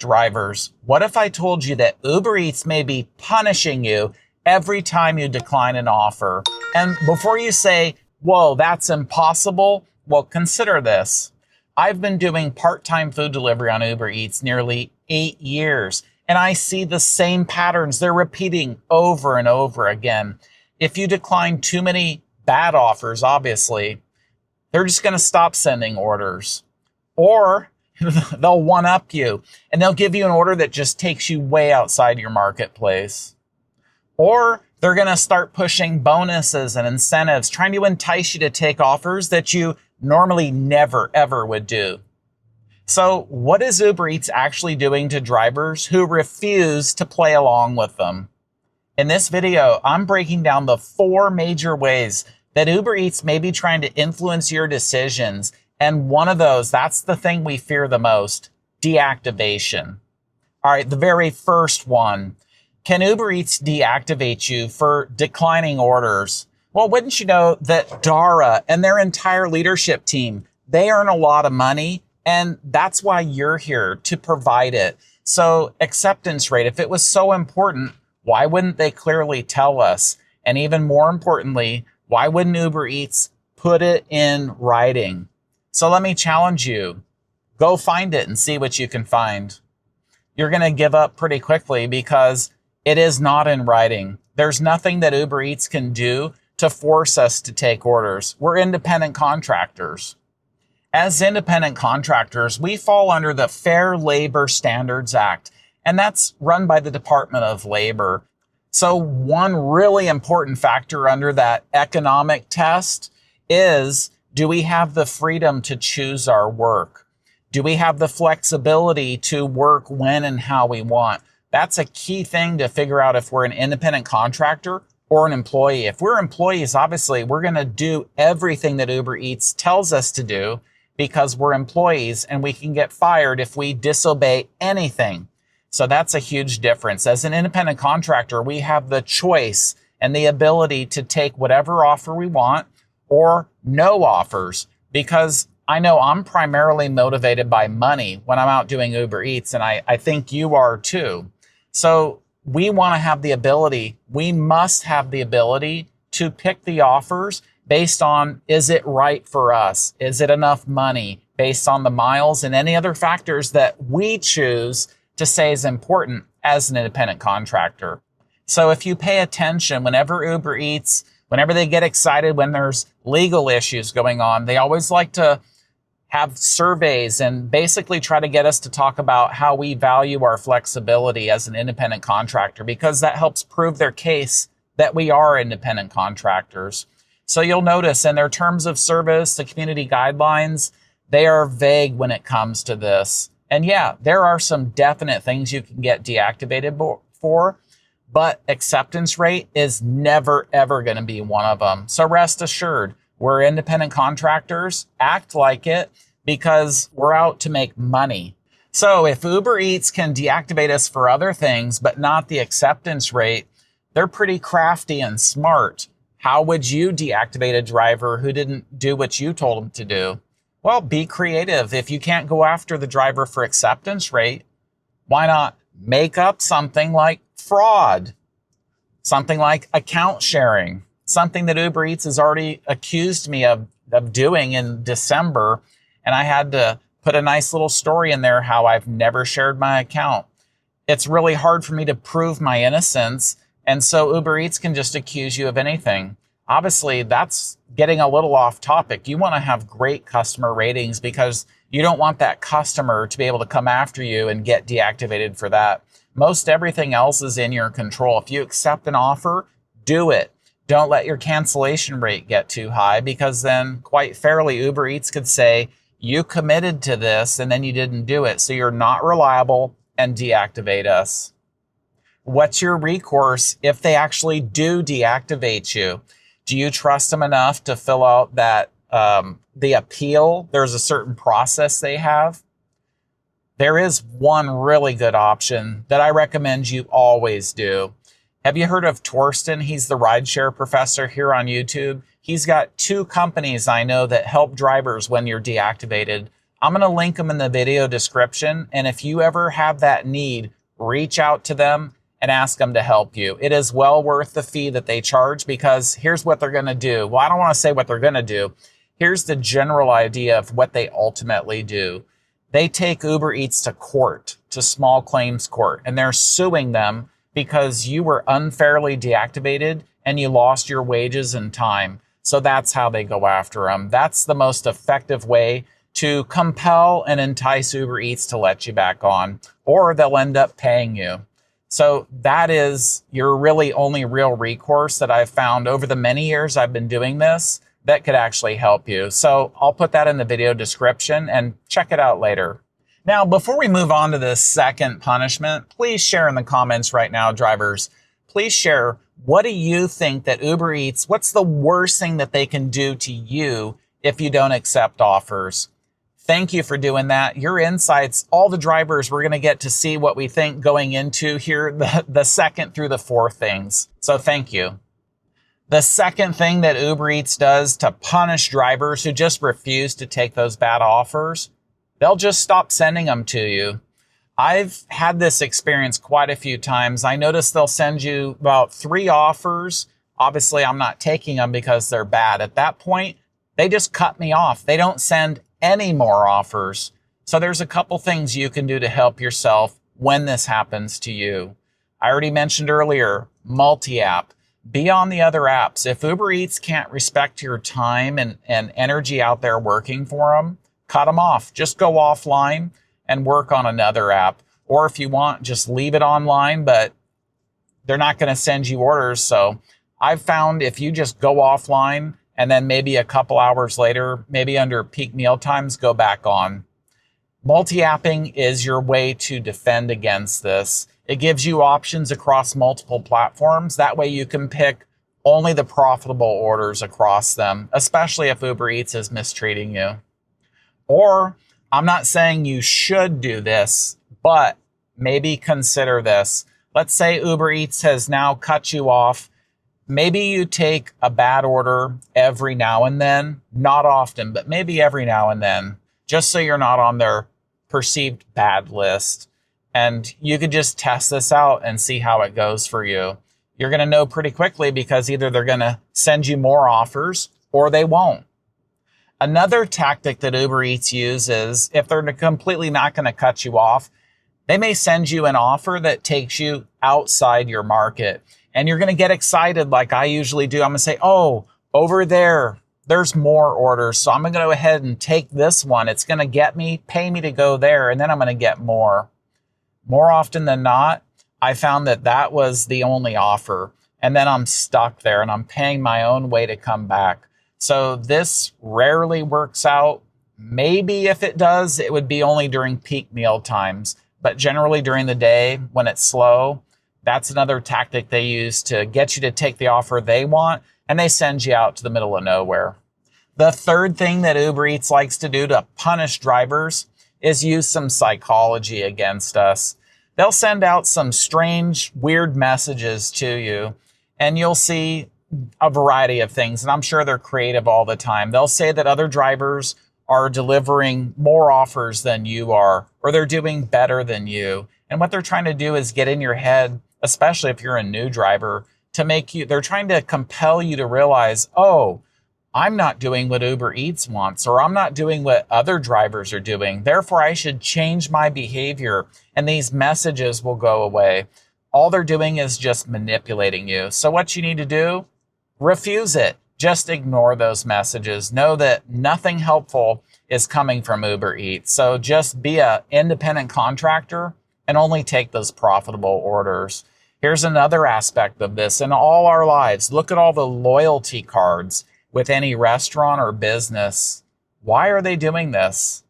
Drivers, what if I told you that Uber Eats may be punishing you every time you decline an offer? And before you say, whoa, that's impossible, well, consider this. I've been doing part-time food delivery on Uber Eats nearly 8 years, and I see the same patterns. They're repeating over and over again. If you decline too many bad offers, obviously, they're just going to stop sending orders. Or they'll one-up you, and they'll give you an order that just takes you way outside your marketplace. Or they're going to start pushing bonuses and incentives, trying to entice you to take offers that you normally never, ever would do. So what is Uber Eats actually doing to drivers who refuse to play along with them? In this video, I'm breaking down the 4 major ways that Uber Eats may be trying to influence your decisions. And one of those, that's the thing we fear the most, deactivation. All right, the very first one. Can Uber Eats deactivate you for declining orders? Well, wouldn't you know that Dara and their entire leadership team, they earn a lot of money, and that's why you're here, to provide it. So acceptance rate, if it was so important, why wouldn't they clearly tell us? And even more importantly, why wouldn't Uber Eats put it in writing? So let me challenge you. Go find it and see what you can find. You're going to give up pretty quickly because it is not in writing. There's nothing that Uber Eats can do to force us to take orders. We're independent contractors. As independent contractors, we fall under the Fair Labor Standards Act, and that's run by the Department of Labor. So one really important factor under that economic test is, do we have the freedom to choose our work? Do we have the flexibility to work when and how we want? That's a key thing to figure out if we're an independent contractor or an employee. If we're employees, obviously, we're going to do everything that Uber Eats tells us to do because we're employees, and we can get fired if we disobey anything. So that's a huge difference. As an independent contractor, we have the choice and the ability to take whatever offer we want or no offers, because I know I'm primarily motivated by money when I'm out doing Uber Eats, and I think you are too. So we want to have the ability, we must have the ability to pick the offers based on, is it right for us? Is it enough money based on the miles and any other factors that we choose to say is important as an independent contractor? So if you pay attention, whenever Uber Eats, whenever they get excited when there's legal issues going on, they always like to have surveys and basically try to get us to talk about how we value our flexibility as an independent contractor, because that helps prove their case that we are independent contractors. So you'll notice in their terms of service, the community guidelines, they are vague when it comes to this. And yeah, there are some definite things you can get deactivated for, but acceptance rate is never, ever going to be one of them. So rest assured, we're independent contractors, act like it, because we're out to make money. So if Uber Eats can deactivate us for other things, but not the acceptance rate, they're pretty crafty and smart. How would you deactivate a driver who didn't do what you told them to do? Well, be creative. If you can't go after the driver for acceptance rate, why not make up something like fraud, something like account sharing, something that Uber Eats has already accused me of doing in December. And I had to put a nice little story in there how I've never shared my account. It's really hard for me to prove my innocence. And so Uber Eats can just accuse you of anything. Obviously, that's getting a little off topic. You want to have great customer ratings because you don't want that customer to be able to come after you and get deactivated for that. Most everything else is in your control. If you accept an offer, do it. Don't let your cancellation rate get too high, because then quite fairly, Uber Eats could say, you committed to this and then you didn't do it. So you're not reliable, and deactivate us. What's your recourse if they actually do deactivate you? Do you trust them enough to fill out that the appeal? There's a certain process they have. There is one really good option that I recommend you always do. Have you heard of Torsten? He's the rideshare professor here on YouTube. He's got 2 companies I know that help drivers when you're deactivated. I'm going to link them in the video description. And if you ever have that need, reach out to them and ask them to help you. It is well worth the fee that they charge, because here's what they're going to do. Well, I don't want to say what they're going to do. Here's the general idea of what they ultimately do. They take Uber Eats to court, to small claims court, and they're suing them because you were unfairly deactivated and you lost your wages and time. So that's how they go after them. That's the most effective way to compel and entice Uber Eats to let you back on, or they'll end up paying you. So that is your really only real recourse that I've found over the many years I've been doing this that could actually help you. So I'll put that in the video description and check it out later. Now, before we move on to the second punishment, please share in the comments right now, drivers. Please share, what do you think that Uber Eats, what's the worst thing that they can do to you if you don't accept offers? Thank you for doing that. Your insights, all the drivers, we're going to get to see what we think going into here, the second through the fourth things. So thank you. The second thing that Uber Eats does to punish drivers who just refuse to take those bad offers, they'll just stop sending them to you. I've had this experience quite a few times. I notice they'll send you about 3 offers. Obviously, I'm not taking them because they're bad. At that point, they just cut me off. They don't send any more offers. So there's a couple things you can do to help yourself when this happens to you. I already mentioned earlier, multi-app. Be on the other apps. If Uber Eats can't respect your time and energy out there working for them, cut them off. Just go offline and work on another app. Or if you want, just leave it online, but they're not going to send you orders. So I've found if you just go offline and then maybe a couple hours later, maybe under peak meal times, go back on. Multi-apping is your way to defend against this. It gives you options across multiple platforms. That way you can pick only the profitable orders across them, especially if Uber Eats is mistreating you. Or, I'm not saying you should do this, but maybe consider this. Let's say Uber Eats has now cut you off. Maybe you take a bad order every now and then, not often, but maybe every now and then, just so you're not on their perceived bad list. And you could just test this out and see how it goes for you. You're going to know pretty quickly, because either they're going to send you more offers or they won't. Another tactic that Uber Eats uses, if they're completely not going to cut you off, they may send you an offer that takes you outside your market. And you're going to get excited like I usually do. I'm going to say, oh, over there, there's more orders. So I'm going to go ahead and take this one. It's going to pay me to go there, and then I'm going to get more. More often than not, I found that that was the only offer. And then I'm stuck there and I'm paying my own way to come back. So this rarely works out. Maybe if it does, it would be only during peak meal times. But generally during the day when it's slow, that's another tactic they use to get you to take the offer they want, and they send you out to the middle of nowhere. The third thing that Uber Eats likes to do to punish drivers is use some psychology against us. They'll send out some strange, weird messages to you, and you'll see a variety of things, and I'm sure they're creative all the time. They'll say that other drivers are delivering more offers than you are, or they're doing better than you. And what they're trying to do is get in your head, especially if you're a new driver, they're trying to compel you to realize, oh, I'm not doing what Uber Eats wants, or I'm not doing what other drivers are doing. Therefore, I should change my behavior, and these messages will go away. All they're doing is just manipulating you. So what you need to do, refuse it. Just ignore those messages. Know that nothing helpful is coming from Uber Eats. So just be an independent contractor and only take those profitable orders. Here's another aspect of this. In all our lives, look at all the loyalty cards with any restaurant or business. Why are they doing this?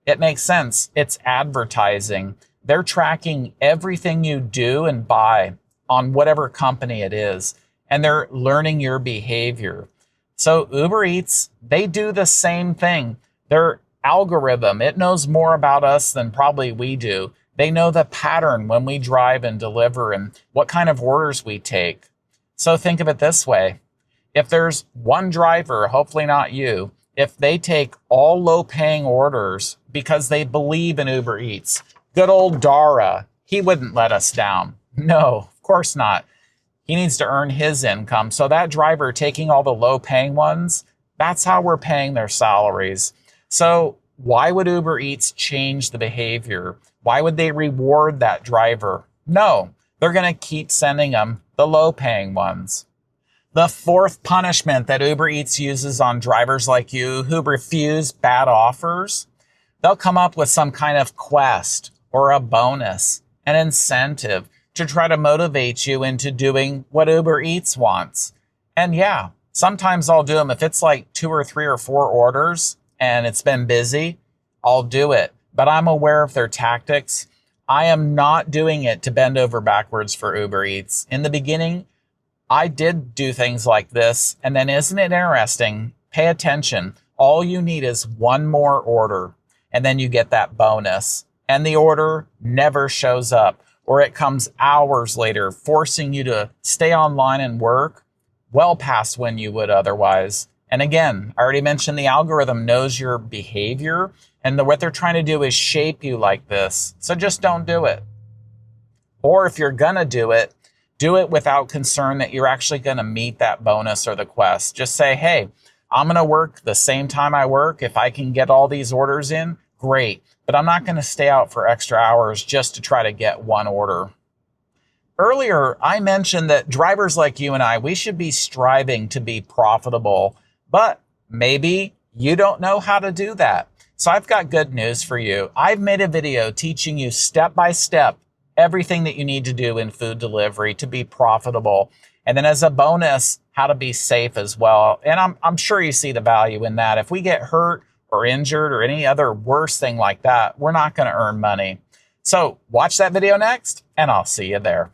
It makes sense. It's advertising. They're tracking everything you do and buy on whatever company it is, and they're learning your behavior. So Uber Eats, they do the same thing. Their algorithm, it knows more about us than probably we do. They know the pattern when we drive and deliver and what kind of orders we take. So think of it this way. If there's one driver, hopefully not you, if they take all low-paying orders because they believe in Uber Eats. Good old Dara, he wouldn't let us down. No, of course not. He needs to earn his income. So that driver taking all the low-paying ones, that's how we're paying their salaries. So why would Uber Eats change the behavior? Why would they reward that driver? No, they're going to keep sending them the low-paying ones. The fourth punishment that Uber Eats uses on drivers like you who refuse bad offers, they'll come up with some kind of quest or a bonus, an incentive to try to motivate you into doing what Uber Eats wants. And yeah, sometimes I'll do them. If it's like 2 or 3 or 4 orders and it's been busy, I'll do it. But I'm aware of their tactics. I am not doing it to bend over backwards for Uber Eats. In the beginning, I did do things like this. And then isn't it interesting? Pay attention. All you need is one more order, and then you get that bonus. And the order never shows up, or it comes hours later, forcing you to stay online and work well past when you would otherwise. And again, I already mentioned the algorithm knows your behavior, and what they're trying to do is shape you like this. So just don't do it. Or if you're gonna do it without concern that you're actually gonna meet that bonus or the quest. Just say, hey, I'm gonna work the same time I work. If I can get all these orders in, great. But I'm not gonna stay out for extra hours just to try to get one order. Earlier, I mentioned that drivers like you and I, we should be striving to be profitable, but maybe you don't know how to do that. So I've got good news for you. I've made a video teaching you step by step everything that you need to do in food delivery to be profitable. And then as a bonus, how to be safe as well. And I'm sure you see the value in that. If we get hurt or injured or any other worse thing like that, we're not going to earn money. So watch that video next, and I'll see you there.